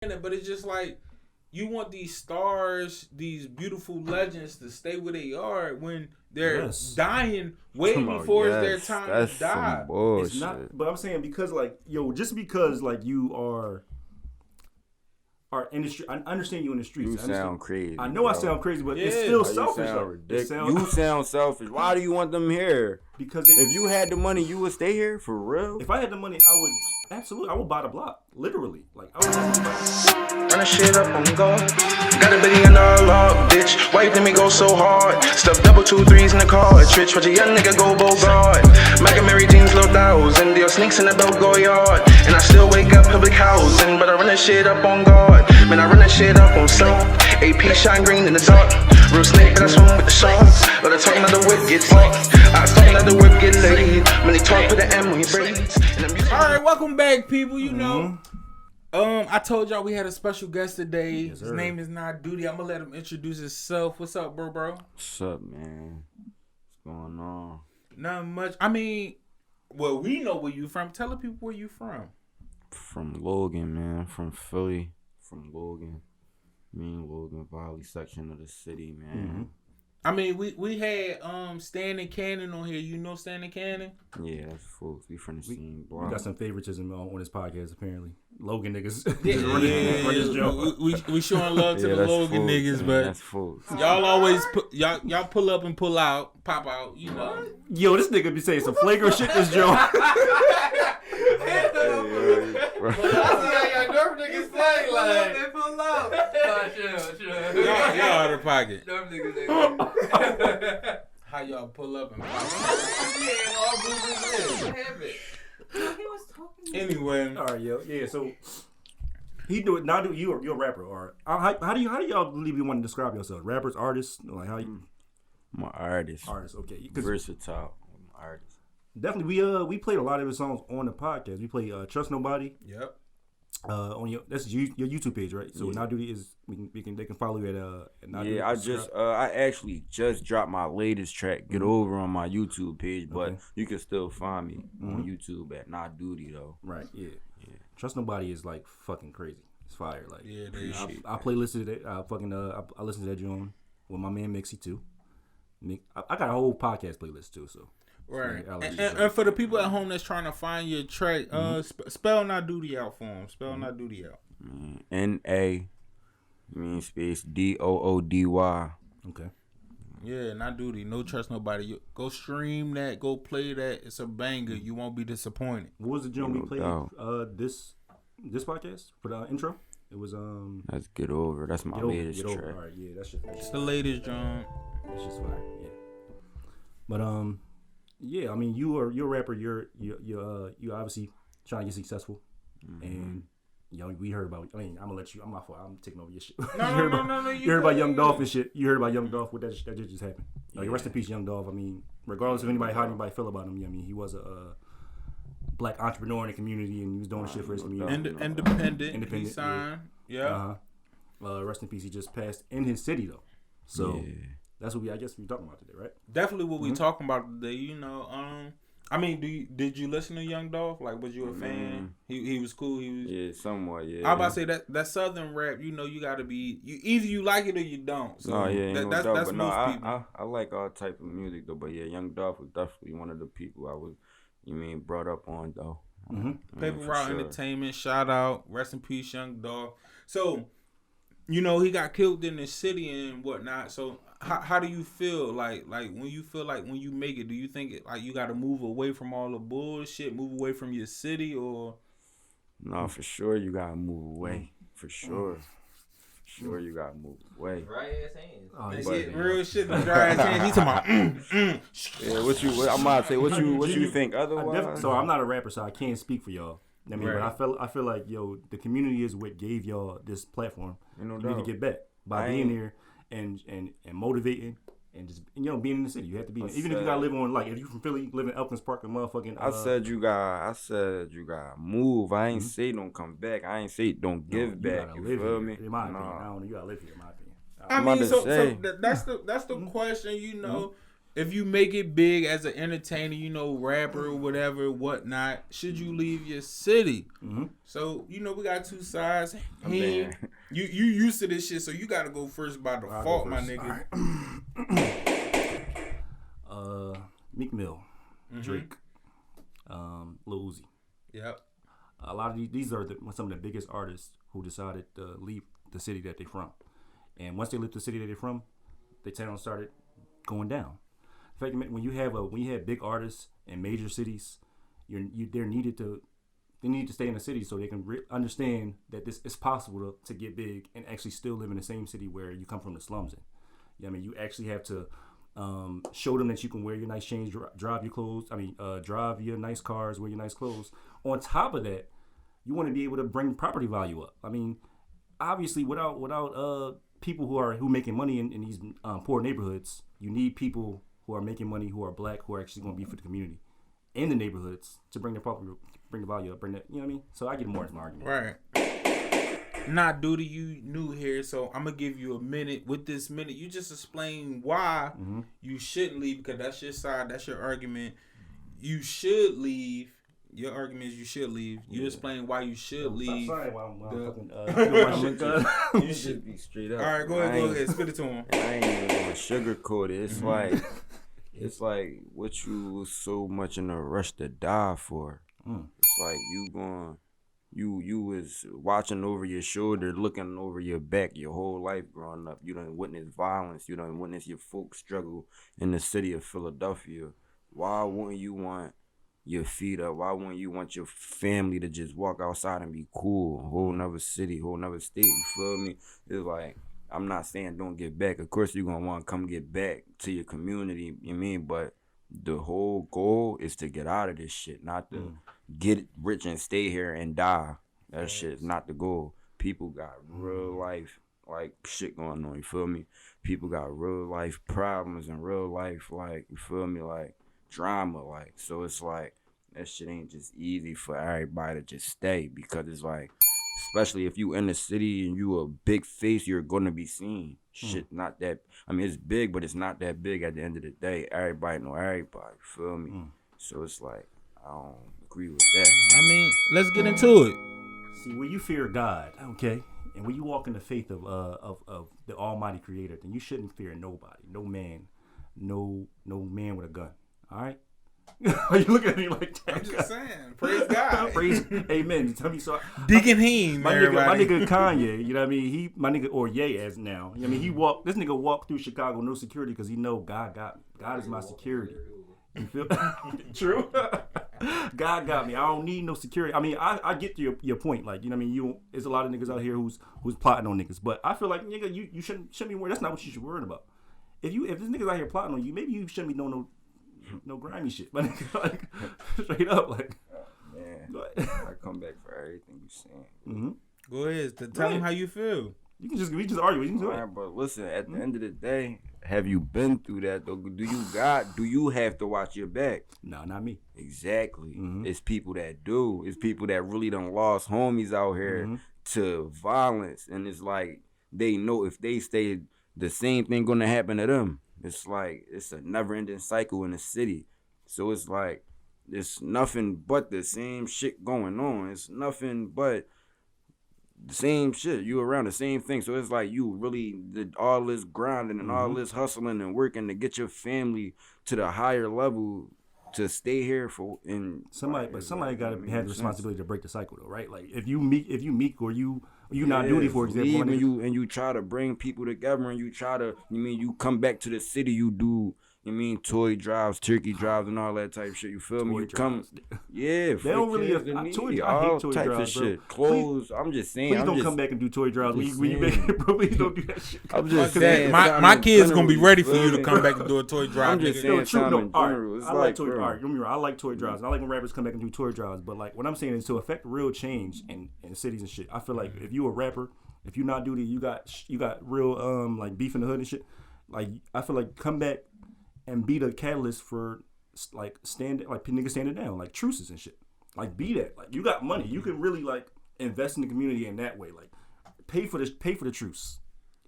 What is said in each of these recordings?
But it's just like you want these stars, these beautiful legends to stay where they are when they're dying way before it's their time to die. It's not, but I'm saying because just because you are industry. I understand you in the streets. You sound crazy. I know I sound crazy, but it's still selfish. You sound selfish. Why do you want them here? Because if you had the money, you would stay here for real. If I had the money, I would absolutely. I would buy the block, literally. I would run shit up on God. Got a billion log, bitch. Why you think me go so hard? Stuff double 2 3s in the cartridge. Watch a young nigga go Bogart. Mac and Mary jeans, low thousand. Deal sneaks in the Belgo yard. And I still wake up public housing, but I run that shit up on God. Man, I run that shit up on self. AP shine green in the dark. Real snake, but I swim with the sharks. But I talking about the whip gets locked. I talking about the whip get laid. When they talk with the M when he braids. Alright, welcome back, people. You know, I told y'all we had a special guest today. His name is Na Doody. I'm gonna let him introduce himself. What's up, bro? What's up, man? What's going on? Nothing much. I mean, well, we know where you from. Tell the people where you from. From Logan, man. From Philly. From Logan. Logan Valley section of the city, man. I mean, we had Stan and Cannon on here. You know Stan and Cannon? Yeah, that's folks. We from the same block. We got some favoritism on this podcast, apparently. Logan niggas. run this joke. We showing love to the Logan niggas, man, but that's folks. Y'all always y'all pull up and pull out, pop out, you know. Yo, this nigga be saying some flagrant shit this joke. Y'all out of pocket. How y'all pull up and pop Anyway. All right, yo. Yeah, so he do it now. You're a rapper, or how do y'all believe you want to describe yourself? Rappers, artists, like how you? I'm an artist. Artist, okay. Versatile. I'm an artist. Definitely, we played a lot of his songs on the podcast. We played Trust Nobody. Yep. On your YouTube page, right? So Na Doody is they can follow you at Na Doody. Yeah, I actually just dropped my latest track, Get Over, on my YouTube page, but you can still find me on YouTube at Na Doody though. Right, yeah. Trust Nobody is like fucking crazy. It's fire. Like I playlisted it. I listened to that joint with my man Mixie too. I got a whole podcast playlist too, so. Right, and for the people at home that's trying to find your track, spell Na Doody out for them. Spell Na Doody out. NA space DOODY. Okay. Yeah, Na Doody. No Trust Nobody. Go stream that. Go play that. It's a banger. You won't be disappointed. What was the joint we played? This podcast for the intro. It was That's Get Over. That's my latest track. All right, yeah, that's just. It's the latest joint. It's just fire. Yeah. But yeah, I mean, you're a rapper. You're obviously trying to get successful, and we heard about. I mean, I'm gonna let you. I'm not. I'm taking over your shit. No. You heard about Young Dolph and shit. You heard about Young Dolph. What that just happened. Rest in peace, Young Dolph. I mean, regardless of how anybody feel about him, I mean, he was a black entrepreneur in the community, and he was doing shit for his community. Independent. He signed. Yeah. Rest in peace. He just passed in his city though. So. Yeah. That's what I guess we're talking about today, right? Definitely what we talking about today. You know, I mean, did you listen to Young Dolph? Like, was you a fan? He was cool. He was somewhat. Yeah, I about to say that southern rap. You know, you got to be either you like it or you don't. So that's most people. I like all type of music though, but yeah, Young Dolph was definitely one of the people I was. Brought up on though. Paper Route Entertainment. Shout out. Rest in peace, Young Dolph. So, you know, he got killed in the city and whatnot. So. How do you feel like when you make it? Do you think you got to move away from all the bullshit, move away from your city, or? No, for sure you gotta move away. For sure, you gotta move away. Dry ass hands. Real shit, dry ass hands. He talking about. Yeah, I'm about to say what you think otherwise. So I'm not a rapper, so I can't speak for y'all. I mean, but I feel like the community is what gave y'all this platform. You need to get back by being here. And motivating and just being in the city. You have to be even if you gotta live on if you from Philly, live in Elkins Park and motherfucking. I said you gotta move. I ain't say don't come back. I ain't say don't give back. You feel me? In my opinion, you gotta live here. In my opinion. I mean, so that's the question. You know, if you make it big as an entertainer, you know, rapper or whatever, whatnot, should you leave your city? Mm-hmm. So, you know, we got two sides. You used to this shit, so you got to go first by default, my nigga. Right. Meek Mill, Drake, Lil Uzi. Yep. A lot of these are some of the biggest artists who decided to leave the city that they're from. And once they left the city that they're from, their town started going down. In fact, when you have big artists in major cities, they need to stay in the city so they can understand that it's possible to get big and actually still live in the same city where you come from the slums in. You know, I mean, you actually have to show them that you can wear your nice chains, drive your clothes. Drive your nice cars, wear your nice clothes. On top of that, you want to be able to bring property value up. I mean, obviously, without people who making money in these poor neighborhoods, you need people who are making money, who are black, who are actually going to be for the community in the neighborhoods to bring the value up, bring that. You know what I mean? So I get more into my argument. Right. Na Doody, you new here, so I'm gonna give you a minute. With this minute, you just explain why you shouldn't leave, because that's your side, that's your argument. You should leave. Your argument is you should leave. You explain why you should leave. Sorry, You should be straight up. All right, go ahead, spit it to him. I ain't even gonna sugarcoat it. It's like what you was so much in a rush to die for. It's like you was watching over your shoulder, looking over your back your whole life growing up. You done witnessed violence. You done witnessed your folks struggle in the city of Philadelphia. Why wouldn't you want your feet up? Why wouldn't you want your family to just walk outside and be cool? Whole nother city, whole nother state. You feel me? It's like, I'm not saying don't get back. Of course you're going to want to come get back to your community, you mean? But the whole goal is to get out of this shit, not to get rich and stay here and die. That shit's not the goal. People got real life, like, shit going on, you feel me? People got real life problems and real life, like, you feel me, like, drama, like. So it's like, that shit ain't just easy for everybody to just stay, because it's like, especially if you in the city and you a big face, you're gonna be seen. Shit not that, I mean, it's big, but it's not that big at the end of the day. Everybody know everybody, feel me? So it's like, I don't agree with that. I mean, let's get into it. See, when you fear God, okay, and when you walk in the faith of the Almighty Creator, then you shouldn't fear nobody, no man with a gun. All right. Are you looking at me like that? I'm just saying. Praise God. Praise, amen. Tell me so. Deacon Heem, my nigga Kanye. You know what I mean? My nigga, or Ye as now. You know what I mean? This nigga walked through Chicago, no security, because he know God got me. God is my security. You feel? True. God got me. I don't need no security. I mean, I get to your point. Like, you know what I mean? There's a lot of niggas out here who's plotting on niggas, but I feel like, nigga, you shouldn't be worried. That's not what you should worry about. If this nigga's out here plotting on you, maybe you shouldn't be doing no grimy shit, but like straight up, like. Man, I come back for everything you saying. Go ahead, tell him how you feel. We just argue. You can do it. But listen, at the end of the day, have you been through that though? Do you have to watch your back? No, not me. Exactly. It's people that do. It's people that really done lost homies out here to violence, and it's like they know if they stay, the same thing gonna happen to them. It's like it's a never-ending cycle in the city. So it's like it's nothing but the same shit going on. It's nothing but the same shit. You around the same thing. So it's like you really did all this grinding and all this hustling and working to get your family to the higher level to stay here for. And somebody got to have the responsibility to break the cycle though, right? Like if you meek or you not Doody, for example, and you try to bring people together, and you try to, you come back to the city, you do, toy drives, turkey drives, and all that type of shit. You feel me? You come, they don't really have toy. I hate toy drives, of shit. Clothes. Please, I'm just saying. Please don't come back and do toy drives when you make it. Please don't do that shit. I'm just saying. My kids gonna be ready for you to come back and do a toy drive. I'm just saying. I like toy. All right, I like toy drives. And I like when rappers come back and do toy drives. But like what I'm saying is to affect real change in cities and shit. I feel like if you a rapper, if you not Doody, you got real like beef in the hood and shit. Like I feel like come back and be the catalyst for like niggas standing down, like truces and shit. Like be that. Like you got money, you can really like invest in the community in that way. Like pay for the truce.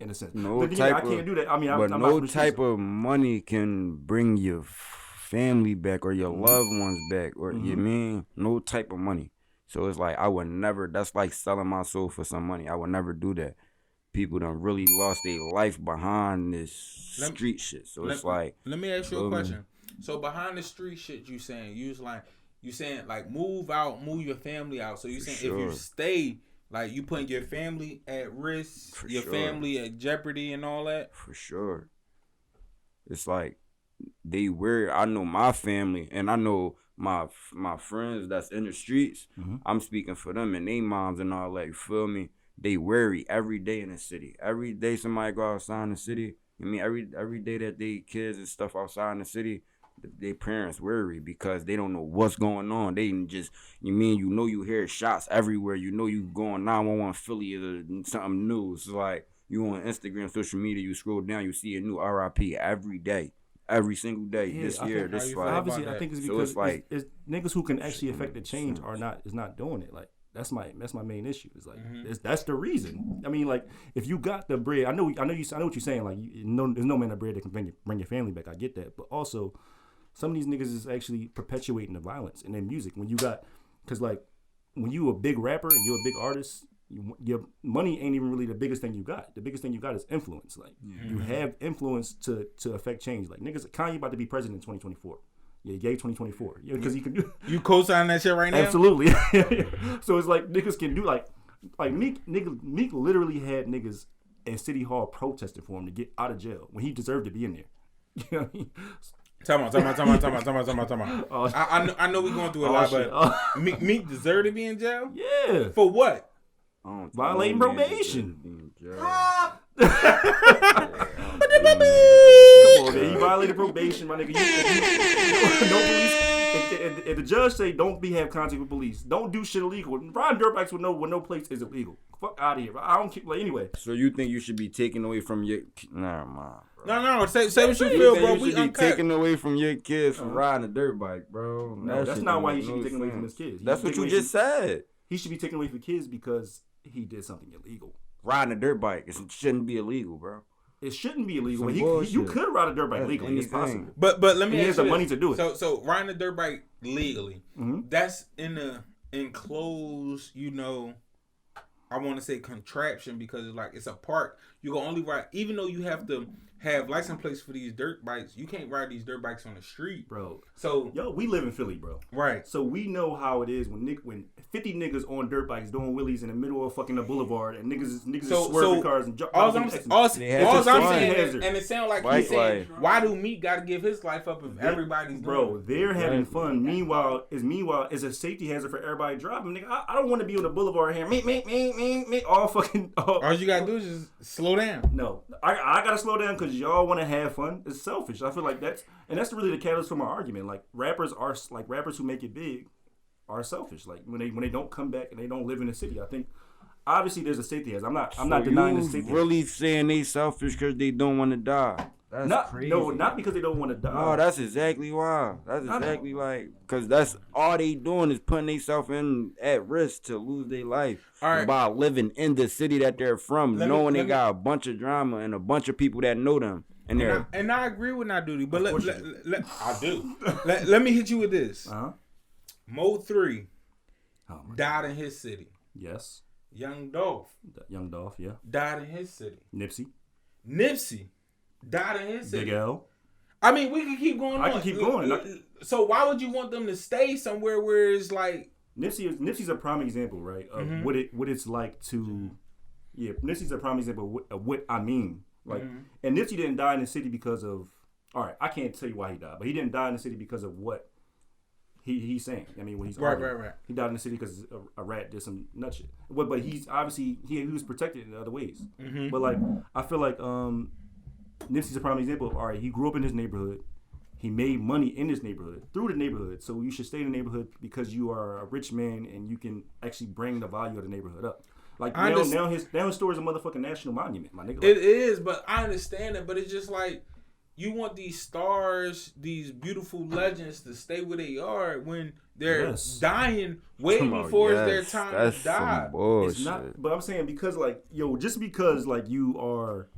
in a sense. No but type I can't do that. I mean, but I'm no type of money can bring your family back or your loved ones back, or you mean no type of money. So it's like I would never. That's like selling my soul for some money. I would never do that. People done really lost their life behind this street shit. So it's like. Let me ask you a question. So behind the street shit, you saying move out, move your family out. So you saying if you stay, like you putting your family at risk, family at jeopardy and all that. For sure. It's like they worry. I know my family and I know my friends that's in the streets. I'm speaking for them and they moms and all that. You feel me? They worry every day in the city. Every day somebody go outside in the city. I mean, every day that they kids and stuff outside in the city, their parents worry because they don't know what's going on. They just, you hear shots everywhere. You know you going 911 Philly or something new. It's like you on Instagram, social media, you scroll down, you see a new RIP every day. Every single day this year. This like, obviously, I think it's because it's niggas who can actually affect the change is not doing it. Like that's my main issue. It's like that's the reason. I mean, like if you got the bread, I know what you're saying. Like there's no man of bread that can bring your family back. I get that, but also some of these niggas is actually perpetuating the violence in their music. When you got, cause like when you a big rapper and you're a big artist, your money ain't even really the biggest thing you got. The biggest thing you got is influence. Like you have influence to affect change. Like niggas, Kanye about to be president in 2024. Yeah, gay 2024. Yeah, because he can do. You co-sign that shit right now? Absolutely. So it's like niggas can do like Meek literally had niggas in City Hall protesting for him to get out of jail when he deserved to be in there. You know what I mean? Time out. I know we going through a lot, but Meek deserved to be in jail? Yeah. For what? Violating probation. Come on, man. You violated probation, my nigga. No police. If the judge say don't have contact with police, don't do shit illegal. Riding dirt bikes with no plates is illegal. Fuck out of here. I don't keep anyway. So you think you should be taken away from your? Nah, man. No. Say what you feel, bro. We should be taken away from your kids from riding a dirt bike, bro. No, that's not why he should be taken away from his kids. That's what you just said. He should be taken away from kids because he did something illegal. Riding a dirt bike, it shouldn't be illegal, bro. It shouldn't be illegal. You could ride a dirt bike legally. It's possible. But let me ask you, he has the money to do it. So riding a dirt bike legally, that's in the enclosed, I want to say contraption because it's a park. You can only ride, even though you have to have license plates for these dirt bikes. You can't ride these dirt bikes on the street, bro. So we live in Philly, bro. Right. So we know how it is when 50 niggas on dirt bikes doing wheelies in the middle of fucking the boulevard and niggas is swerving cars and all I'm saying is, and it sounds like he's saying, why do Meek got to give his life up if everybody's doing they're having fun. Meanwhile, it's a safety hazard for everybody driving. Nigga, I don't want to be on the boulevard here. Me, all fucking. All you gotta do is just slow down. No, I gotta slow down because y'all want to have fun. It's selfish. I feel like that's really the catalyst for my argument. Like rappers who make it big are selfish. Like when they don't come back and they don't live in the city. I think obviously there's a safety hazard. I'm not denying the safety hazard. Really saying they selfish because they don't want to die. That's crazy. No, not because they don't want to die. No, that's exactly why. That's exactly because that's all they doing is putting themselves at risk to lose their life by living in the city that they're from, knowing they got a bunch of drama and a bunch of people that know them. And I agree with Na Doody, but I do. Let me hit you with this. Mo 3 died in his city. Yes. Young Dolph, yeah. Died in his city. Nipsey. Died in his city. Big L. I mean, we can keep going on. I can keep going. So why would you want them to stay somewhere where it's like Nipsey's a prime example, right? Of what it's like to. Yeah, Nipsey's a prime example of what I mean. Like, and Nipsey didn't die in the city because of. All right, I can't tell you why he died, but he didn't die in the city because of what he's saying. I mean, when he's right. He died in the city because a rat did some nut shit. But he's obviously he was protected in other ways. But like, I feel like Nipsey's a prime example of, all right, he grew up in this neighborhood. He made money in this neighborhood, through the neighborhood. So you should stay in the neighborhood because you are a rich man and you can actually bring the value of the neighborhood up. Like now his store is a motherfucking national monument, my nigga. It is, but I understand it. But it's just like, you want these stars, these beautiful legends to stay where they are when they're dying, waiting for their time to die. It's not, but I'm saying because like just because like you are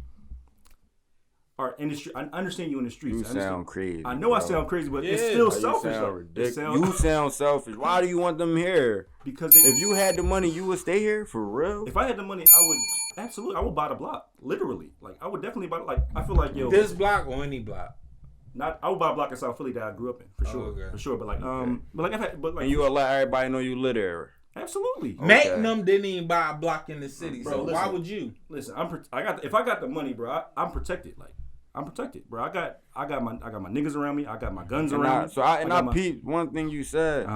industry, I understand you in the streets. You sound crazy. I know I sound crazy, but it's still selfish. You sound selfish. Why do you want them here? Because if you had the money, you would stay here for real. If I had the money, I would absolutely. I would buy the block, literally. Like I would definitely buy. Like I feel like this block or any block. I would buy a block in South Philly that I grew up in for sure, for sure. But like and you will let everybody know you live there. Absolutely. Magnum didn't even buy a block in the city, bro, so listen, why would you? Listen, if I got the money, bro, I'm protected. Like. I'm protected, bro. I got my niggas around me. I got my guns around me. So I peeped one thing you said.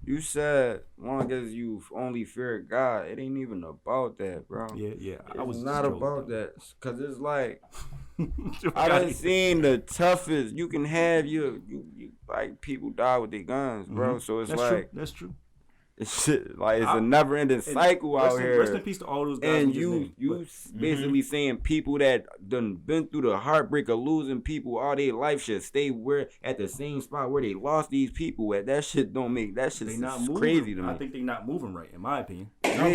You said long as you only fear God, it ain't even about that, bro. Yeah. I was not about that, cause it's like I done seen the toughest. You can have you like people die with their guns, bro. Mm-hmm. So it's that's true. It's a never-ending cycle out here. Rest in peace to all those guys. And you basically saying people that done been through the heartbreak of losing people all their life should stay at the same spot where they lost these people at. That shit don't make that shit crazy to me. I think they not moving right, in my opinion. You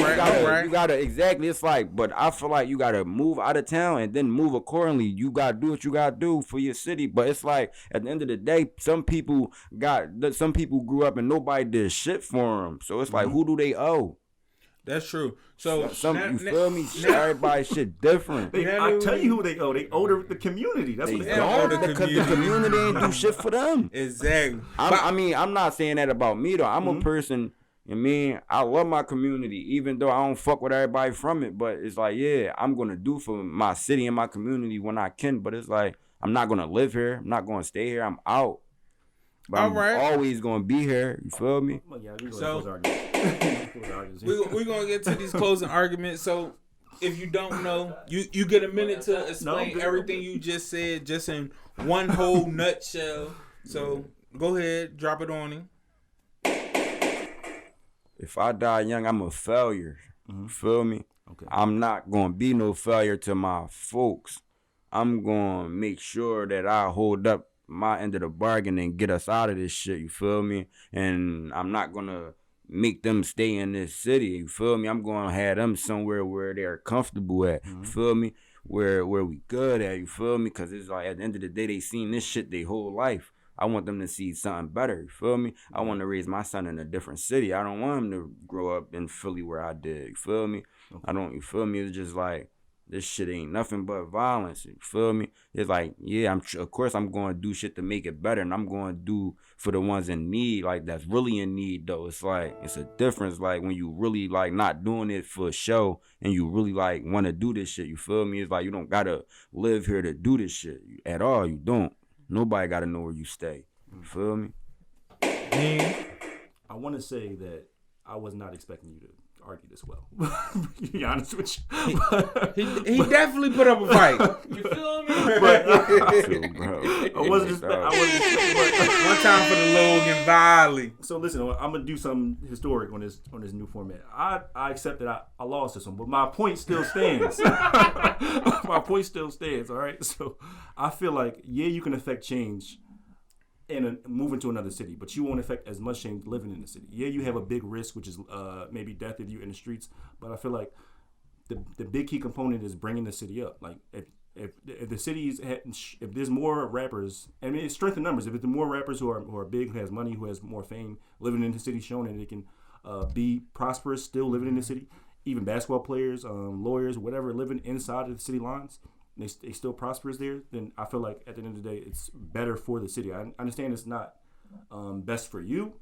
gotta exactly. It's like, but I feel like you gotta move out of town and then move accordingly. You gotta do what you gotta do for your city. But it's like at the end of the day, some people grew up and nobody did shit for them. So it's like, who do they owe? That's true. So you feel me? Everybody shit different. I tell you who they owe. They owe the community. That's what they owe. Because the community ain't do shit for them. Exactly. I'm not saying that about me though. I'm a person. I love my community, even though I don't fuck with everybody from it. But it's like, I'm gonna do for my city and my community when I can. But it's like, I'm not gonna live here. I'm not gonna stay here. I'm out. But I'm always gonna be here. You feel me? So we're gonna get to these closing arguments. So if you don't know, you get a minute to explain everything you just said, just in one whole nutshell. So go ahead, drop it on him. If I die young, I'm a failure. You feel me? Okay. I'm not gonna be no failure to my folks. I'm gonna make sure that I hold up my end of the bargain and get us out of this shit, you feel me? And I'm not gonna make them stay in this city, you feel me? I'm gonna have them somewhere where they're comfortable at, you feel me? Where we good at, you feel me? Cause it's like at the end of the day, they seen this shit their whole life. I want them to see something better, you feel me? I want to raise my son in a different city. I don't want him to grow up in Philly where I did, you feel me? Okay. You feel me? It's just like, this shit ain't nothing but violence. You feel me? It's like, of course I'm going to do shit to make it better, and I'm going to do for the ones in need, like that's really in need though. It's like, it's a difference like when you really like not doing it for show and you really like want to do this shit. You feel me? It's like you don't got to live here to do this shit at all. You don't. Nobody got to know where you stay. You feel me? I want to say that I was not expecting you to argue this well. To be honest with you, he definitely put up a fight. You feel me? But I wasn't expecting. One time for the Logan Valley. So listen, I'm gonna do something historic on this new format. I accept that I lost this one, but my point still stands. My point still stands. All right. So I feel like you can affect change and moving to another city, but you won't affect as much change living in the city. You have a big risk, which is maybe death if you're in the streets. But I feel like the big key component is bringing the city up. Like if the cities if there's more rappers, I mean it's strength in numbers. If there's more rappers who are big, who has money, who has more fame, living in the city, showing that they can be prosperous, still living in the city. Even basketball players, lawyers, whatever, living inside of the city lines. They still prosperous there, then I feel like at the end of the day, it's better for the city. I understand it's not best for you,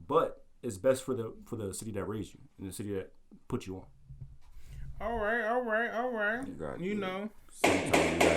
but it's best for the city that raised you and the city that put you on. All right. You know. Sometimes you gotta